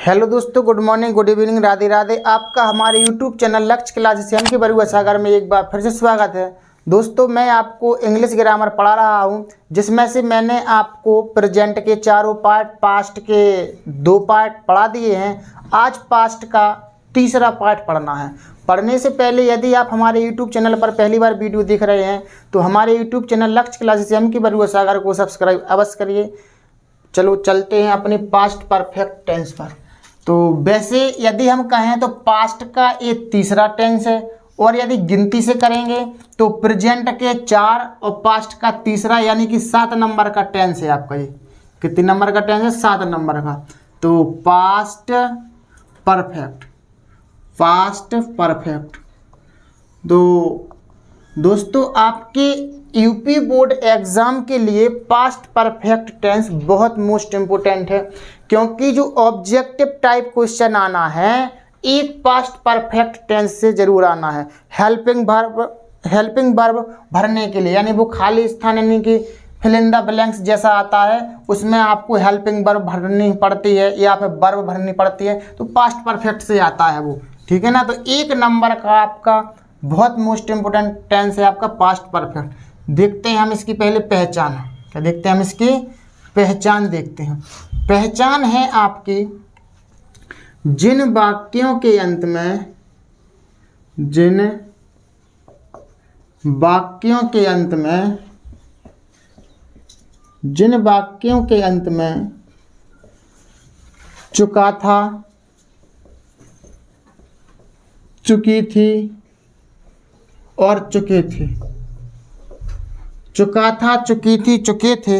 Hello दोस्तों, good morning, good evening, Radhe Radhe. आपका हमारे यूट्यूब चैनल लक्ष्य क्लासेस एम के बरुआ सागर में एक बार फिर से स्वागत है। दोस्तों, मैं आपको इंग्लिश ग्रामर पढ़ा रहा हूं, जिसमें से मैंने आपको प्रेजेंट के चारों पार्ट, पास्ट के 2 पार्ट पढ़ा दिए हैं। आज पास्ट का तीसरा पार्ट पढ़ना है। पढ़ने से पहले यदि आप हमारे यूट्यूब चैनल पर पहली बार वीडियो देख रहे हैं तो हमारे यूट्यूब चैनल लक्ष्य क्लासेस एम के बरुआ सागर को सब्सक्राइब अवश्य करिए। चलो चलते हैं अपने पास्ट परफेक्ट टेंस पर। तो वैसे यदि हम कहें तो पास्ट का ये तीसरा टेंस है, और यदि गिनती से करेंगे तो प्रेजेंट के 4 और पास्ट का तीसरा यानी कि 7 नंबर का टेंस है आपका। ये कितने नंबर का टेंस है? 7 नंबर का। तो पास्ट परफेक्ट, पास्ट परफेक्ट। तो दोस्तों, आपके यूपी बोर्ड एग्ज़ाम के लिए पास्ट परफेक्ट टेंस बहुत मोस्ट इम्पोर्टेंट है, क्योंकि जो ऑब्जेक्टिव टाइप क्वेश्चन आना है एक पास्ट परफेक्ट टेंस से जरूर आना है। हेल्पिंग वर्ब भरने के लिए, यानी वो खाली स्थान यानी कि फिल इन द ब्लैंक्स जैसा आता है, उसमें आपको हेल्पिंग वर्ब भरनी पड़ती है या फिर वर्ब भरनी पड़ती है, तो पास्ट परफेक्ट से आता है वो। ठीक है ना। तो 1 नंबर का आपका बहुत मोस्ट इम्पोर्टेंट टेंस है आपका पास्ट परफेक्ट। देखते हैं हम इसकी पहले पहचान। क्या देखते हैं हम? इसकी पहचान देखते हैं। पहचान है आपकी जिन वाक्यों के अंत में, जिन वाक्यों के अंत में, जिन वाक्यों के अंत में चुका था, चुकी थी और चुके थे, चुका था, चुकी थी, चुके थे,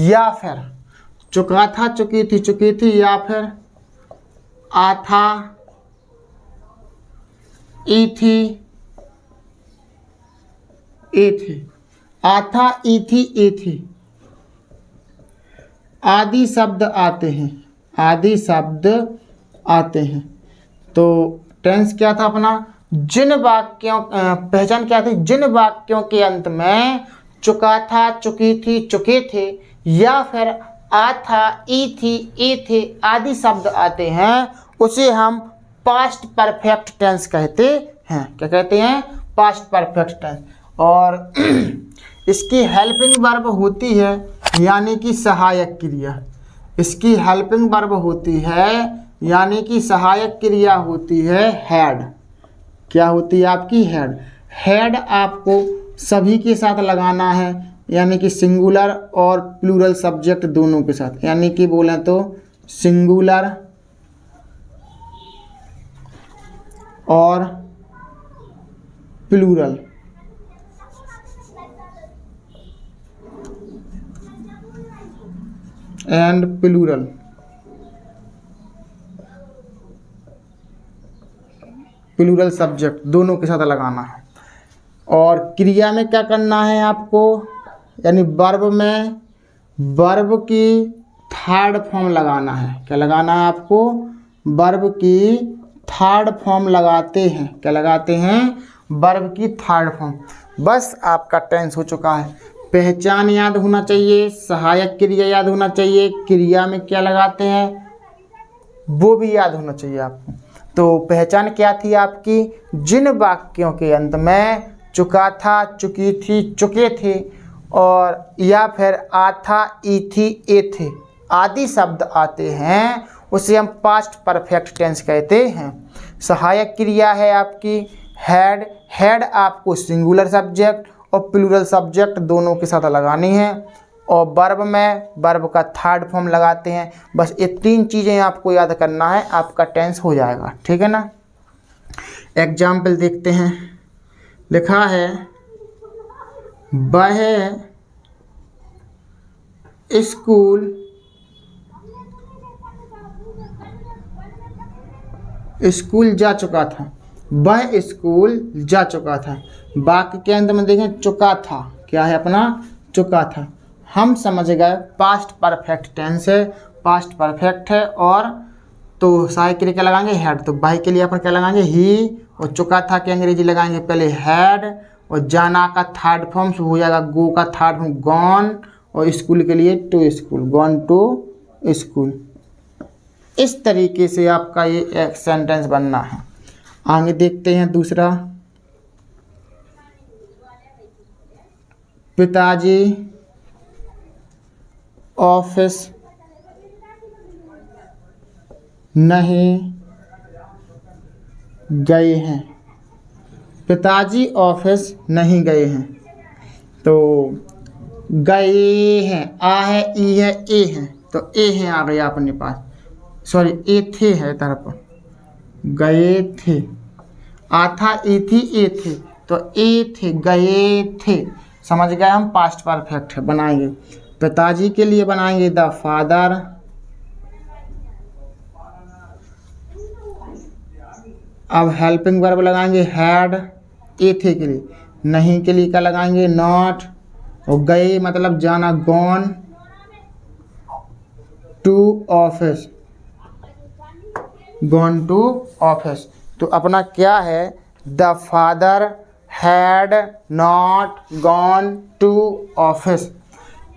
या फिर चुका था, चुकी थी, चुकी थी, या फिर आ था, ई थी, ए थे, आ था, ई थी, ए थी, आदि शब्द आते हैं, आदि शब्द आते हैं। तो टेंस क्या था अपना? जिन वाक्यों पहचान क्या थी? जिन वाक्यों के अंत में चुका था, चुकी थी, चुके थे, या फिर आ था, ई थी, ए थे आदि शब्द आते हैं, उसे हम पास्ट परफेक्ट टेंस कहते हैं। क्या कहते हैं? Past perfect tense. और इसकी हेल्पिंग वर्ब होती है, यानी कि सहायक क्रिया। इसकी हेल्पिंग वर्ब होती है, यानी कि सहायक क्रिया होती है हैड। क्या होती है आपकी? हैड। हैड आपको सभी के साथ लगाना है, यानी कि सिंगुलर और प्लूरल सब्जेक्ट दोनों के साथ। यानी कि बोलें तो सिंगुलर और plural. And plural. Plural subject दोनों के साथ लगाना है। और क्रिया में क्या करना है आपको? यानी वर्ब में वर्ब की थर्ड फॉर्म लगाना है। क्या लगाना है आपको? वर्ब की थर्ड फॉर्म लगाते हैं। क्या लगाते हैं? वर्ब की थर्ड फॉर्म। बस आपका टेंस हो चुका है। पहचान याद होना चाहिए, सहायक क्रिया याद होना चाहिए, क्रिया में क्या लगाते हैं वो भी याद होना चाहिए आपको। तो पहचान क्या थी आपकी? जिन वाक्यों के अंत में चुका था, चुकी थी, चुके थे, और या फिर आ था, ई थी, ए थे आदि शब्द आते हैं, उसे हम पास्ट परफेक्ट टेंस कहते हैं। सहायक क्रिया है आपकी हैड। हैड आपको सिंगुलर सब्जेक्ट और प्लूरल सब्जेक्ट दोनों के साथ लगानी है। और वर्ब में वर्ब का थर्ड फॉर्म लगाते हैं। बस ये 3 चीज़ें आपको याद करना है, आपका टेंस हो जाएगा। ठीक है ना। एग्जाम्पल देखते हैं। लिखा है वह स्कूल जा चुका था। वह स्कूल जा चुका था। वाक्य के अंत में देखें चुका था। क्या है अपना? चुका था। हम समझ गए पास्ट परफेक्ट टेंस है, पास्ट परफेक्ट है। और तो सहायक क्रिया क्या लगाएंगे? हैड। तो बाई के लिए अपन क्या लगाएंगे? ही। और चुका था के अंग्रेजी लगाएंगे पहले हैड, और जाना का थर्ड फॉर्म हो जाएगा गो का थर्ड फॉर्म गॉन, और स्कूल के लिए to school, gone to school. इस तरीके से आपका ये एक सेंटेंस बनना है। आगे देखते हैं दूसरा, पिताजी ऑफिस नहीं गए हैं। पिताजी ऑफिस नहीं गए हैं, तो गए हैं, आ है, ई है, ए है, तो ए है आ गया अपने पास, सॉरी ए थे है तरफ, गए थे, आ था, ए थी, ए थे, तो ए थे, गए थे। समझ गए हम, पास्ट परफेक्ट है बनाएंगे। पिताजी के लिए बनाएंगे द फादर, अब हेल्पिंग वर्ब लगाएंगे हैड, ए थे के लिए, नहीं के लिए क्या लगाएंगे नॉट, और गए मतलब जाना gone to office, gone to office. तो अपना क्या है, the father had not gone to office.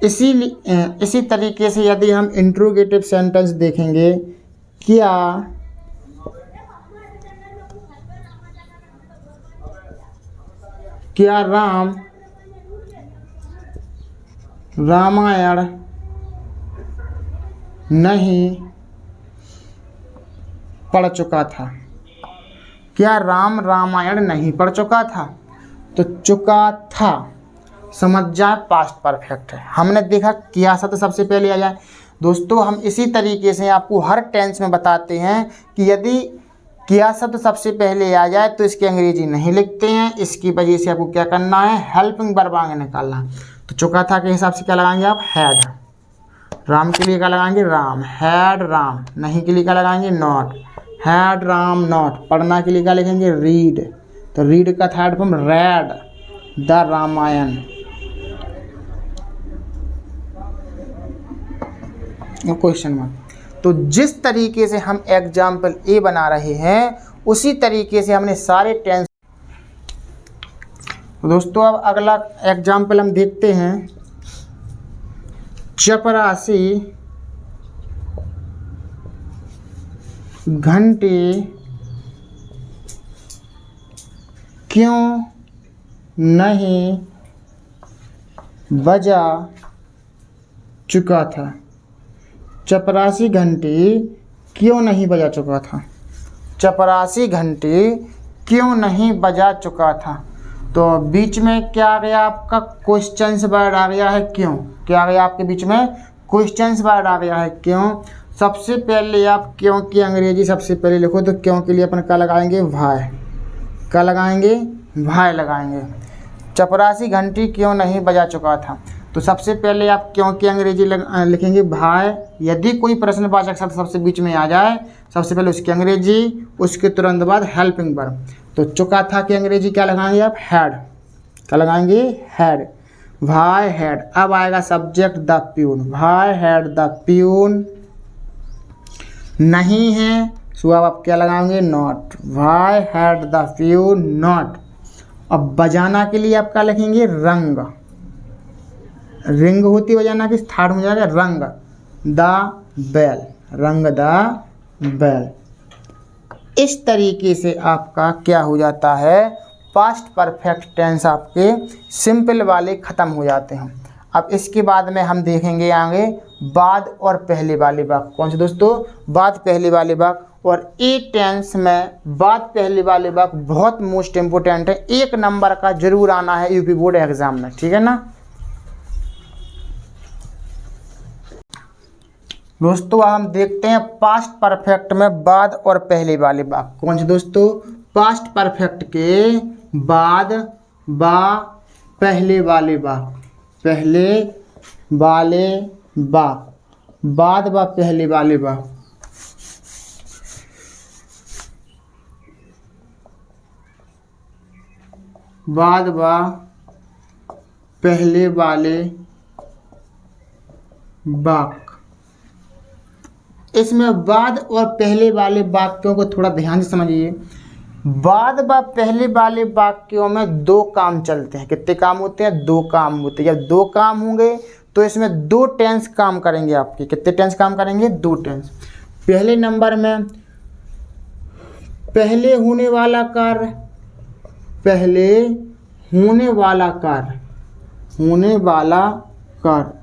इसी तरीके से यदि हम इंट्रोगेटिव सेंटेंस देखेंगे, क्या रामायण नहीं पढ़ चुका था। क्या राम रामायण नहीं पढ़ चुका था, तो चुका था समझ जाए पास्ट परफेक्ट है। हमने देखा किया शब्द सबसे पहले आ जाए। दोस्तों हम इसी तरीके से आपको हर टेंस में बताते हैं कि यदि किया शब्द सबसे पहले आ जाए तो इसकी अंग्रेजी नहीं लिखते हैं। इसकी वजह से आपको क्या करना है, हेल्पिंग वर्ब आगे निकालना है। तो चुका था के हिसाब से क्या लगाएंगे आप, हैड। राम के लिए क्या लगाएंगे, राम, हैड राम। नहीं के लिए क्या लगाएंगे, नॉट, हैड राम नॉट। पढ़ना के लिए क्या लिखेंगे, रीड। तो रीड का third form read the Ramayana. Question mark. तो जिस तरीके से हम एग्जाम्पल ए बना रहे हैं उसी तरीके से हमने सारे टेंस। दोस्तों अब अगला एग्जाम्पल हम देखते हैं, चपरासी घंटे क्यों नहीं बजा चुका था। चपरासी घंटे क्यों नहीं बजा चुका था, चपरासी घंटे क्यों नहीं बजा चुका था। तो बीच में क्या आ गया आपका, क्वेश्चंस वर्ड आ गया है क्यों। क्या आ गया आपके बीच में, क्वेश्चंस वर्ड आ गया है क्यों। सबसे पहले आप क्यों की अंग्रेजी सबसे पहले लिखो, तो क्यों के लिए अपन क्या लगाएंगे, वाई। क्या लगाएंगे, वाई लगाएंगे। चपरासी घंटी क्यों नहीं बजा चुका था, तो सबसे पहले आप क्यों की अंग्रेजी लिखेंगे भाई। यदि कोई प्रश्नवाचक शब्द सबसे बीच में आ जाए सबसे पहले उसकी अंग्रेजी, उसके तुरंत बाद हेल्पिंग वर्ब। तो चुका था की अंग्रेजी क्या लगाएंगे आप, हैड। क्या लगाएंगे, हैड, भाई हैड। अब आएगा सब्जेक्ट द प्यून, भाई हैड द प्यून। नहीं है सो अब आप क्या लगाएंगे, नॉट, भाई हैड द प्यून नॉट। अब बजाना के लिए आप क्या लिखेंगे, रंग। रिंग होती बजाना की, थर्ड में जाएगा रंग द बेल, रंग द बेल। इस तरीके से आपका क्या हो जाता है, पास्ट परफेक्ट टेंस आपके सिंपल वाले ख़त्म हो जाते हैं। अब इसके बाद में हम देखेंगे आगे बाद और पहले वाले वाक्य। कौन से दोस्तों, बाद पहले वाले वाक्य। और ए टेंस में बाद पहले वाले वाक्य बहुत मोस्ट इम्पोर्टेंट है, 1 नंबर का जरूर आना है यूपी बोर्ड एग्जाम में, ठीक है ना दोस्तों। हम देखते हैं पास्ट परफेक्ट में बाद और पहले वाले वाक्य। कौन से दोस्तों, पास्ट परफेक्ट के बाद बा पहले वाले वाक्य, पहले वाले वाक्य, बाद बा पहले वाले वाक्य। बाद बा पहले वाले वाक्य। इसमें बाद और पहले वाले वाक्यों को थोड़ा ध्यान से समझिए। बाद व पहले वाले वाक्यों में 2 काम चलते हैं। कितने काम होते हैं, 2 काम होते हैं। जब 2 काम होंगे तो इसमें 2 टेंस काम करेंगे आपके। कितने टेंस काम करेंगे, 2 टेंस। पहले नंबर में पहले होने वाला कार्य, पहले होने वाला कार्य, होने वाला कार्य,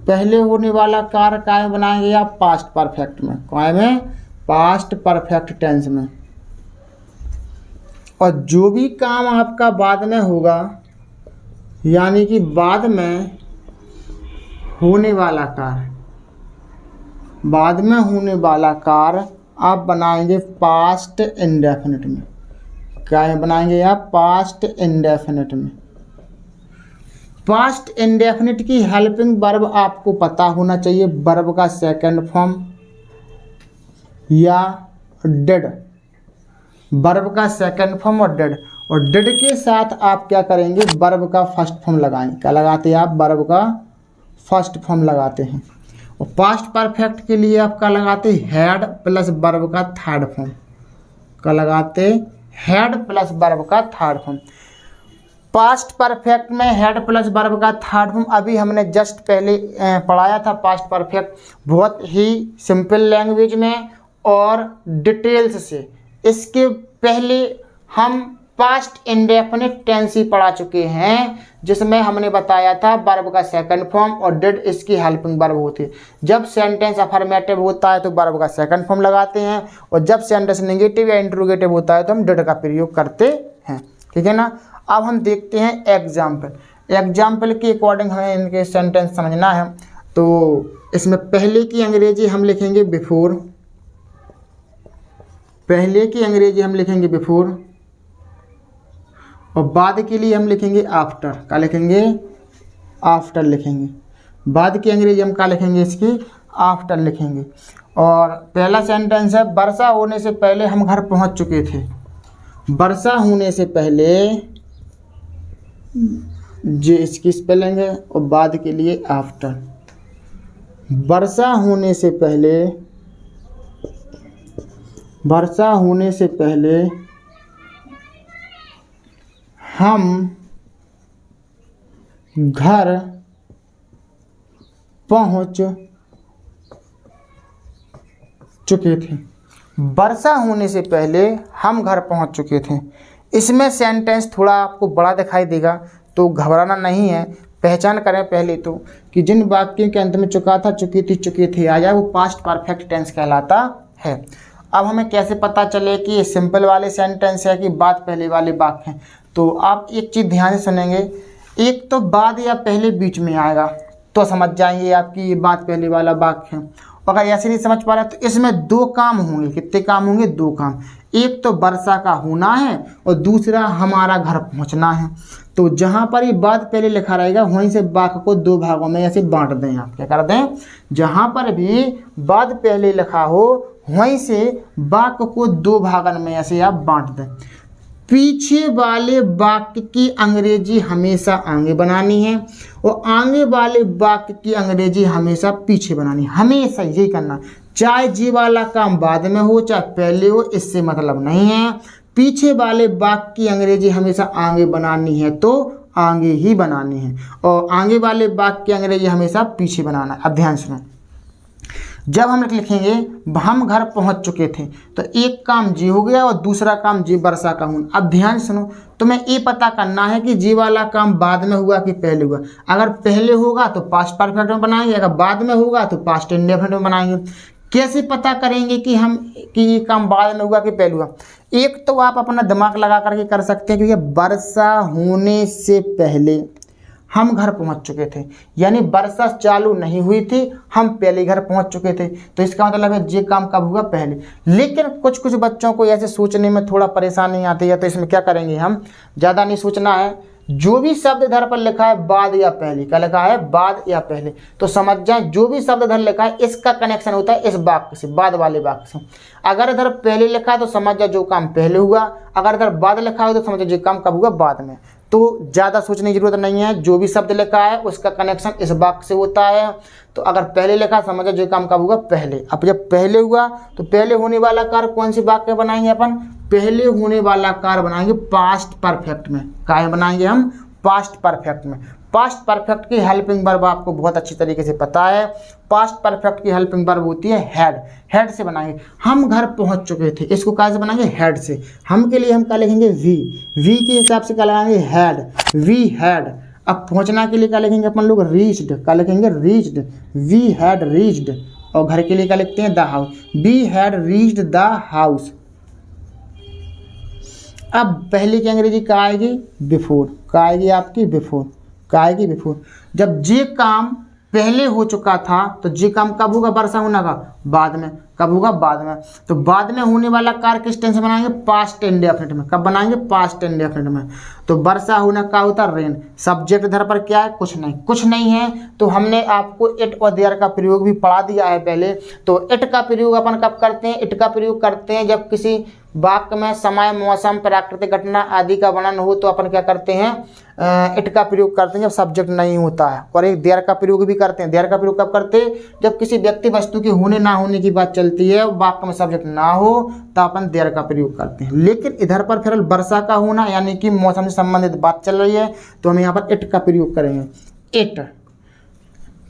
पहले होने वाला कार्य काय बनाएंगे आप? पास्ट परफेक्ट में। काय में? पास्ट परफेक्ट टेंस में। और जो भी काम आपका बाद में होगा, यानी कि बाद में होने वाला कार्य, बाद में होने वाला कार्य आप बनाएंगे पास्ट इंडेफिनिट में। क्या बनाएंगे आप? पास्ट इंडेफिनिट में। पास्ट इंडेफिनिट की हेल्पिंग वर्ब आपको पता होना चाहिए, वर्ब का सेकंड फॉर्म या डिड, वर्ब का सेकंड फॉर्म और डिड। और डिड के साथ आप क्या करेंगे? वर्ब का फर्स्ट फॉर्म लगाएंगे। क्या लगाते हैं आप? वर्ब का फर्स्ट फॉर्म लगाते हैं। और पास्ट परफेक्ट के लिए आप क्या लगाते? हैड प्लस वर्ब का थर्ड फॉर्म। क्या लगाते? हैड प्लस वर्ब का थर्ड फॉर्म। पास्ट परफेक्ट में हेड प्लस वर्ब का थर्ड फॉर्म अभी हमने जस्ट पहले पढ़ाया था। पास्ट परफेक्ट बहुत ही सिंपल लैंग्वेज में और डिटेल्स से। इसके पहले हम पास्ट इंडेफिनिट टेंस ही पढ़ा चुके हैं, जिसमें हमने बताया था वर्ब का सेकंड फॉर्म और डिड इसकी हेल्पिंग वर्ब होती है। जब सेंटेंस अफर्मेटिव होता है तो वर्ब का सेकंड फॉर्म लगाते हैं, और जब सेंटेंस नेगेटिव या इंट्रोगेटिव होता है तो हम डिड का प्रयोग करते हैं। ठीक है ना। अब हम देखते हैं एग्जाम्पल। एग्जाम्पल के अकॉर्डिंग हमें इनके सेंटेंस समझना है। तो इसमें पहले की अंग्रेजी हम लिखेंगे बिफोर, पहले की अंग्रेजी हम लिखेंगे बिफोर, और बाद के लिए हम लिखेंगे आफ्टर। क्या लिखेंगे? आफ्टर लिखेंगे। बाद की अंग्रेजी हम क्या लिखेंगे? इसकी आफ्टर लिखेंगे। और पहला सेंटेंस है, वर्षा होने से पहले हम घर पहुंच चुके थे। वर्षा होने से पहले जे इसकी स्पेलिंग है, और बाद के लिए आफ्टर। वर्षा होने से पहले, वर्षा होने से पहले हम घर पहुंच चुके थे। वर्षा होने से पहले हम घर पहुंच चुके थे। इसमें सेंटेंस थोड़ा आपको बड़ा दिखाई देगा, तो घबराना नहीं है। पहचान करें पहले तो कि जिन वाक्यों के अंत में चुका था, चुकी थी, चुके थे आ जाए, वो पास्ट परफेक्ट टेंस कहलाता है। अब हमें कैसे पता चले कि ये सिंपल वाले सेंटेंस है कि बाद पहले वाले वाक्य हैं? तो आप एक चीज़ ध्यान से सुनेंगे। एक तो बाद या पहले बीच में आएगा तो समझ जाएंगे आपकी ये बात पहले वाला वाक्य है। अगर ऐसे नहीं समझ पा रहा तो इसमें दो काम होंगे। कितने काम होंगे? दो काम। एक तो वर्षा का होना है और दूसरा हमारा घर पहुंचना है। तो जहां पर ये बात पहले लिखा रहेगा वहीं से वाक्य को दो भागों में ऐसे बांट दें। आप क्या कर दें? जहां पर भी बात पहले लिखा हो वहीं से वाक्य को दो भागन में ऐसे आप बांट दें। पीछे वाले वाक्य की अंग्रेजी हमेशा आगे बनानी है और आगे वाले वाक्य की अंग्रेजी हमेशा पीछे बनानी है। हमेशा यही करना, चाहे जी वाला काम बाद में हो चाहे पहले हो, इससे मतलब नहीं है। पीछे वाले वाक्य की अंग्रेजी हमेशा आगे बनानी है तो आगे ही बनानी है, और आगे वाले वाक्य की अंग्रेजी हमेशा पीछे बनाना है। अब ध्यान सुनो, जब हम लिखेंगे हम घर पहुंच चुके थे तो एक काम जी हो गया और दूसरा काम जी वर्षा का होना। अब ध्यान सुनो, तुम्हें ये पता करना है कि जी वाला काम बाद में हुआ कि पहले हुआ। अगर पहले होगा तो पास्ट परफेक्ट में बनाएंगे, अगर बाद में होगा तो पास्ट इंडेफिनिट में बनाएंगे। कैसे पता करेंगे कि ये काम बाद में हुआ कि पहले हुआ? एक तो आप अपना दिमाग लगा करके कर सकते हैं, क्योंकि वर्षा होने से पहले हम घर पहुंच चुके थे, यानी वर्षा चालू नहीं हुई थी, हम पहले घर पहुंच चुके थे। तो इसका मतलब है ये काम कब हुआ? पहले। लेकिन कुछ कुछ बच्चों को ऐसे सोचने में थोड़ा परेशानी आती है, तो इसमें क्या करेंगे हम, ज़्यादा नहीं सोचना है। जो भी शब्द इधर पर लिखा है बाद या पहले, क्या लिखा है? बाद या पहले, तो समझ जाए जो भी शब्द इधर लिखा है इसका कनेक्शन होता है इस वाक्य से, बाद वाले वाक्य से। अगर इधर पहले लिखा है तो समझ जाए जो काम पहले हुआ, अगर इधर बाद लिखा हो तो समझ जाए जो काम कब हुआ? बाद में। तो ज़्यादा सोचने की जरूरत नहीं है, जो भी शब्द लिखा है उसका कनेक्शन इस वाक्य से होता है। तो अगर पहले लिखा समझो जो काम कब हुआ? पहले। अब जब पहले हुआ तो पहले होने वाला कार्य कौन सी वाक्य बनाएंगे अपन? पहले होने वाला कार्य बनाएंगे पास्ट परफेक्ट में। क्या बनाएंगे हम? पास्ट परफेक्ट में। पास्ट परफेक्ट की हेल्पिंग वर्ब आपको बहुत अच्छी तरीके से पता है। पास्ट परफेक्ट की हेल्पिंग वर्ब होती है हैड। हैड से बनाएंगे, हम घर पहुंच चुके थे, इसको क्या से बनाएंगे, हैड से। हम के लिए हम क्या लिखेंगे, वी के हिसाब से क्या लगाएंगे, हैड, वी हैड। अब पहुंचना के लिए क्या लिखेंगे अपन लोग, रीच्ड, क्या लिखेंगे, रीच्ड, वी हैड रीच्ड। और घर के लिए क्या लिखते हैं, the house, we had reached the house. अब पहले की अंग्रेजी क्या आएगी, बिफोर, क्या आएगी आपकी, बिफोर, क्या आएगी, बिफोर। जब जे काम पहले हो चुका था तो जे काम कब होगा, वर्षा होने का बाद में, कब होगा, बाद में। तो बाद में होने वाला कार्य किस टेंस से बनाएंगे, पास्ट इंडेफिनिट में। कब बनाएंगे, पास्ट इंडेफिनिट में। तो वर्षा होना क्या होता है, रेन। सब्जेक्ट इधर पर क्या है, कुछ नहीं, कुछ नहीं है। तो हमने आपको इट और देयर का प्रयोग भी पढ़ा दिया है पहले। तो इट का प्रयोग अपन कब करते हैं, इट का प्रयोग करते हैं जब किसी वाक्य में समय, मौसम, प्राकृतिक घटना आदि का वर्णन हो तो अपन क्या करते हैं, इट का प्रयोग करते हैं जब सब्जेक्ट नहीं होता है। और एक देयर का प्रयोग भी करते हैं। देयर का प्रयोग कब करते हैं, जब किसी व्यक्ति वस्तु के होने ना होने की बात चलती है, वाक्य में सब्जेक्ट ना हो तो अपन देयर का प्रयोग करते हैं। लेकिन इधर पर फिर वर्षा का होना यानी कि मौसम से संबंधित बात चल रही है तो हम यहाँ पर इट का प्रयोग करेंगे। इट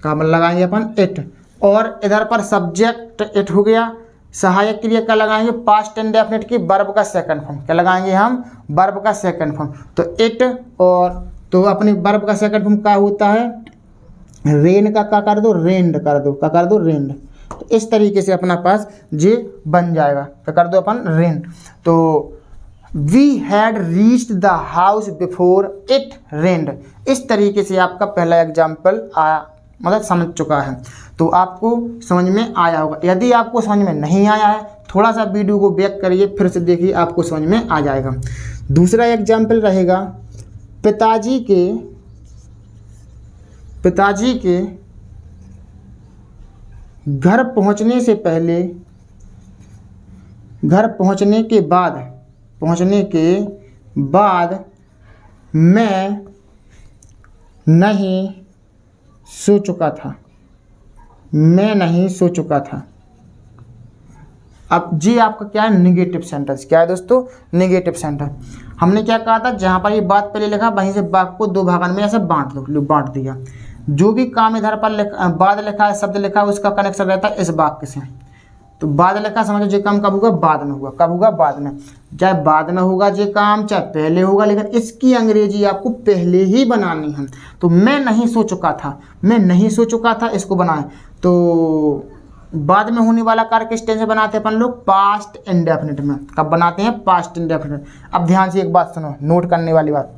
का लगाएंगे अपन, इट। और इधर पर सब्जेक्ट इट हो गया, सहायक क्रिया क्या लगाएंगे, पास्ट इंडेफिनिट की वर्ब का सेकंड फॉर्म। क्या लगाएंगे हम, वर्ब का सेकंड फॉर्म। तो इट और तो अपने वर्ब का सेकंड फॉर्म क्या होता है, रेन का क्या कर दो, रेंड कर दो, क्या कर दो, रेंड। तो इस तरीके से अपना पास जे बन जाएगा, क्या कर दो अपन, रेंड। तो we had reached the house before it rained. इस तरीके से आपका पहला एग्जाम्पल आया, मतलब समझ चुका है। तो आपको समझ में आया होगा। यदि आपको समझ में नहीं आया है, थोड़ा सा वीडियो को बैक करिए, फिर से देखिए, आपको समझ में आ जाएगा। दूसरा एग्जाम्पल रहेगा, पिताजी के घर पहुंचने से पहले, घर पहुंचने के बाद मैं नहीं सो चुका था, मैं नहीं सो चुका था। अब जी आपका क्या है, निगेटिव सेंटेंस। क्या है दोस्तों, निगेटिव सेंटेंस। हमने क्या कहा था, जहाँ पर ये बात पहले लिखा वहीं से वाक्य को दो भागों में ऐसे बांट दिया। जो भी काम इधर पर बाद लिखा है, शब्द लिखा है, उसका कनेक्शन रहता है इस वाक्य से। तो बाद लिखा, समझो जे काम कब होगा, बाद में होगा। कब होगा, बाद में। चाहे बाद में होगा जे काम, चाहे पहले होगा, लेकिन इसकी अंग्रेजी आपको पहले ही बनानी है। तो मैं नहीं सो चुका था, मैं नहीं सो चुका था, इसको बनाएं। तो बाद में होने वाला कार्य किस टेंस से बनाते हैं अपन लोग, पास्ट इंडेफिनिट में। कब बनाते हैं, पास्ट इंडेफिनिट। अब ध्यान से एक बात सुनो, नोट करने वाली बात।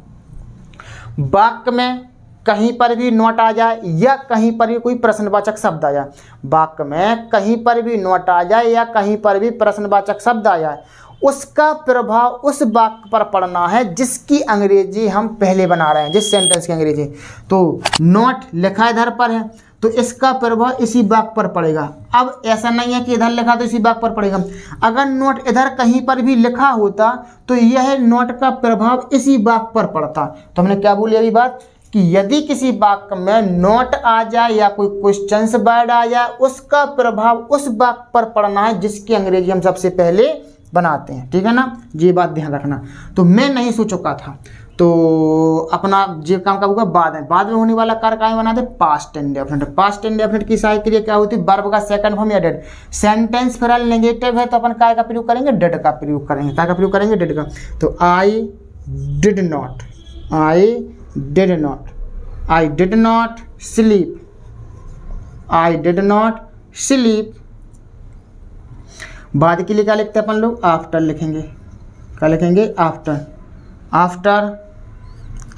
वाक्य में कहीं पर भी नोट आ जाए या कहीं पर भी कोई प्रश्नवाचक शब्द आ जाए, वाक्य में कहीं पर भी नोट आ जाए या कहीं पर भी प्रश्नवाचक शब्द आ जाए, उसका प्रभाव उस वाक्य पर पड़ना है जिसकी अंग्रेजी हम पहले बना रहे हैं, जिस सेंटेंस की अंग्रेजी। तो नोट लिखा इधर पर है तो इसका प्रभाव इसी वाक्य पर पड़ेगा। अब ऐसा नहीं है कि इधर लिखा तो इसी वाक्य पर पड़ेगा। अगर नोट इधर कहीं पर भी लिखा होता तो यह नोट का प्रभाव इसी वाक्य पर पड़ता। तो हमने क्या बोली अभी बात, कि यदि किसी वाक्य में नोट आ जाए या कोई क्वेश्चंस वर्ड आ जाए, उसका प्रभाव उस वाक्य पर पड़ना है जिसकी अंग्रेजी हम सबसे पहले बनाते हैं। ठीक है ना, ये बात ध्यान रखना। तो मैं नहीं सो चुका था, तो अपना जे काम कब होगा, बाद में होने वाला कार्य क्या बनाते, पास्ट इंडेफिनिट। पास्ट इंडेफिनिट की सहायक क्रिया क्या होती है, वर्ब का सेकंड फॉर्म या डेड। सेंटेंस फिलहाल नेगेटिव है तो अपन काय का प्रयोग करेंगे, डेड का प्रयोग करेंगे। काय का प्रयोग करेंगे, डेड का। तो आई डिड नॉट स्लीप। बाद के लिए क्या लिखते हैं अपन लोग, आफ्टर लिखेंगे। क्या लिखेंगे, आफ्टर।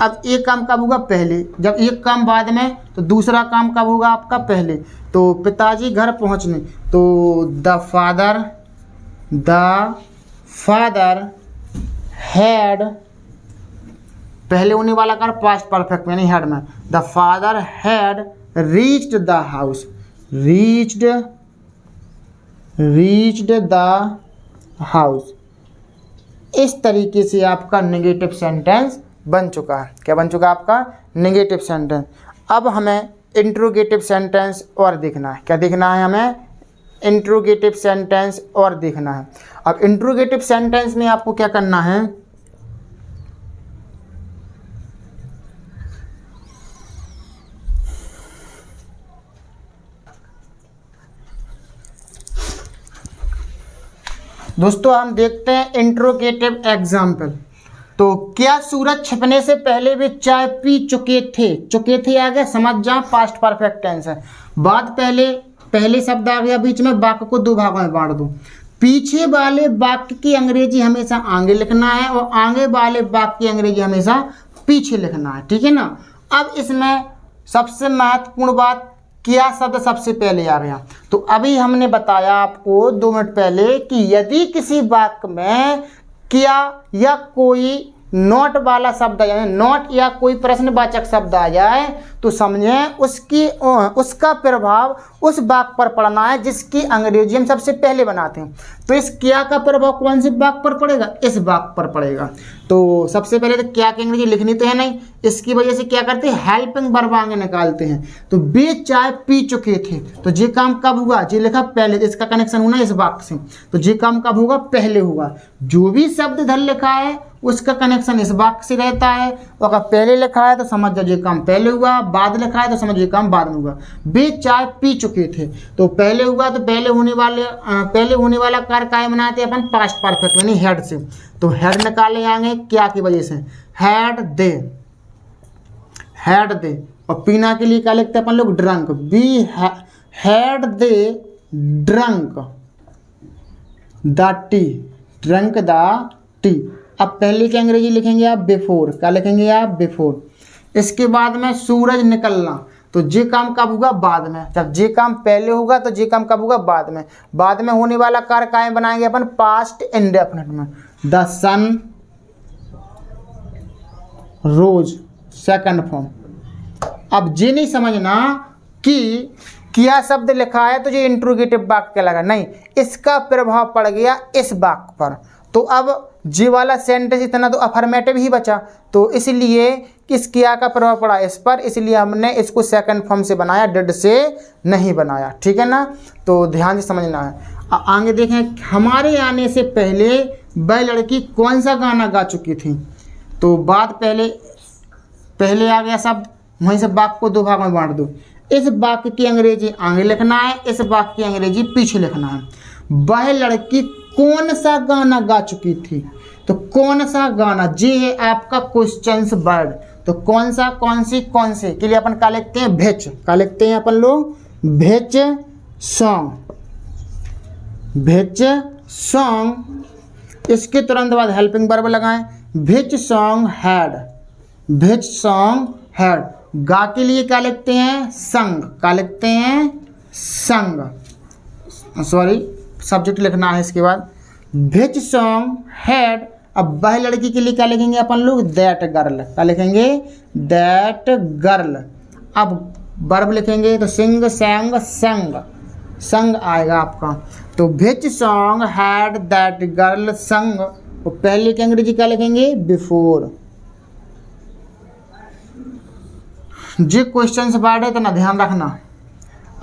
अब एक काम कब होगा, पहले। जब एक काम बाद में तो दूसरा काम कब होगा आपका, पहले। तो पिताजी घर पहुंचने, तो द फादर हैड, पहले होने वाला कर पास्ट परफेक्ट में, नहीं हैड में। The father had reached the house, reached the house. इस तरीके से आपका नेगेटिव सेंटेंस बन चुका है। क्या बन चुका है आपका, नेगेटिव सेंटेंस। अब हमें इंट्रोगेटिव सेंटेंस और देखना है। क्या देखना है हमें, इंट्रोगेटिव सेंटेंस और देखना है। अब इंट्रोगेटिव सेंटेंस में आपको क्या करना है, दोस्तों हम देखते हैं इंट्रोगेटिव एग्जाम्पल। तो क्या सूरज छिपने से पहले भी चाय पी चुके थे? चुके थे आ गया, समझ जाओ पास्ट परफेक्ट टेंस है। बाद पहले शब्द आ गया बीच में, वाक्य को दो भागों में बांट दो। पीछे वाले वाक्य की अंग्रेजी हमेशा आगे लिखना है और आगे वाले वाक्य की अंग्रेजी हमेशा पीछे लिखना है, ठीक है ना। अब इसमें सबसे महत्वपूर्ण बात, क्या शब्द सबसे पहले आ गया। तो अभी हमने बताया आपको 2 मिनट पहले कि यदि किसी वाक्य में क्या या कोई नॉट वाला शब्द आ जाए, नॉट या कोई प्रश्नवाचक शब्द आ जाए, तो समझें उसका प्रभाव उस वाक्य पर पड़ना है जिसकी अंग्रेजी हम सबसे पहले बनाते हैं। तो इस क्या का प्रभाव कौन से वाक्य पर पड़ेगा? इस वाक्य पर पड़ेगा। तो सबसे पहले तो क्या की अंग्रेजी लिखनी तो है नहीं, इसकी वजह से क्या करते हैं, हेल्पिंग वर्ब आगे निकालते हैं। तो वे चाय पी चुके थे, तो ये काम कब हुआ? ये लिखा पहले, इसका कनेक्शन होना इस वाक्य से, तो ये काम कब होगा? पहले होगा। जो भी शब्द इधर लिखा है उसका कनेक्शन इस वाक्य से रहता है। और अगर पहले लिखा है तो समझ जाओ ये काम पहले हुआ, बाद लिखा है तो समझ ये काम बाद में हुआ। वे चाय पी चुके थे, तो पहले हुआ, तो पहले होने वाला कार्य काय बनाते हैं अपन? पास्ट परफेक्ट यानी हेड से। तो हेड निकाले आएंगे क्या की वजह से? Had they. और पीना के लिए क्या लिखते हैं अपन लोग? Drunk. Be had they drunk the T, drunk the T. अब पहले की अंग्रेजी लिखेंगे आप बिफोर, क्या लिखेंगे आप? बिफोर। इसके बाद में सूरज निकलना, तो जे काम कब होगा? बाद में। जब जे काम पहले होगा तो जे काम कब होगा? बाद में। बाद में होने वाला कार्य काय बनाएंगे अपन? पास्ट इंडेफिनिट में। The sun rose, second form. अब ये नहीं समझना कि क्या शब्द लिखा है तो ये इंट्रोगेटिव वाक्य कहलाएगा, नहीं, इसका प्रभाव पड़ गया इस वाक्य पर। तो अब जी वाला सेंटेंस इतना तो अफर्मेटिव ही बचा, तो इसलिए किस क्या का प्रभाव पड़ा? इस पर, इसलिए हमने इसको सेकंड फॉर्म से बनाया, डिड से नहीं बनाया, ठीक है ना। तो ध्यान से समझना है। आगे देखें, हमारे आने से पहले वह लड़की कौन सा गाना गा चुकी थी? तो बात पहले आ गया शब्द, वहीं से वाक्य को दो भाग में बांट दो। इस वाक्य की अंग्रेजी आगे लिखना है, इस वाक्य की अंग्रेजी पीछे लिखना है। वह लड़की कौन सा गाना गा चुकी थी? तो कौन सा गाना, जी है आपका क्वेश्चन वर्ड। तो कौन सा, कौन सी, कौन से के लिए अपन क्या लिखते हैं? भेच। क्या लिखते हैं अपन लोग? भेच सॉन्ग, भेच सॉन्ग। इसके तुरंत बाद हेल्पिंग वर्ब लगाएं, भेच सॉन्ग हैड, भेच सॉन्ग हैड। गा के लिए क्या लिखते हैं? संग। क्या लिखते हैं? संग, सॉरी सब्जेक्ट लिखना है इसके बाद। Which song had. अब वह लड़की के लिए क्या लिखेंगे अपन लोग? That girl. क्या लिखेंगे? That girl. अब वर्ब लिखेंगे तो सिंग, सैंग, संग, संग आएगा आपका। तो which song had that girl संग। और पहले की अंग्रेजी क्या लिखेंगे? बिफोर। जी क्वेश्चन वर्ड है तो ना ध्यान रखना।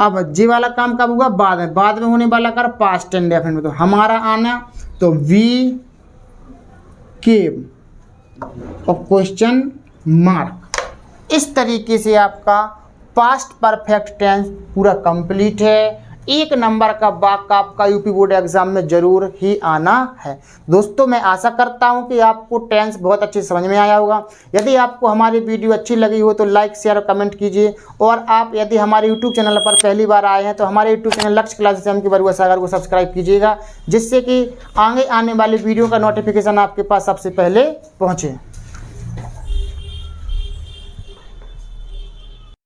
अब जी वाला काम कब होगा? बाद में। बाद में होने वाला कर पास्ट इंडेफिनिट में। तो हमारा आना, तो वी केम और क्वेश्चन मार्क। इस तरीके से आपका पास्ट परफेक्ट टेंस पूरा कंप्लीट है। 1 नंबर का वाक्य आपका यूपी बोर्ड एग्जाम में जरूर ही आना है। दोस्तों मैं आशा करता हूं कि आपको टेंस बहुत अच्छे से समझ में आया होगा। यदि आपको हमारी वीडियो अच्छी लगी हो तो लाइक, शेयर और कमेंट कीजिए। और आप यदि हमारे यूट्यूब चैनल पर पहली बार आए हैं तो हमारे यूट्यूब चैनल लक्ष्य क्लासेस एम के बरुआ सागर को सब्सक्राइब कीजिएगा, जिससे कि आगे आने वाली वीडियो का नोटिफिकेशन आपके पास सबसे पहले पहुँचे।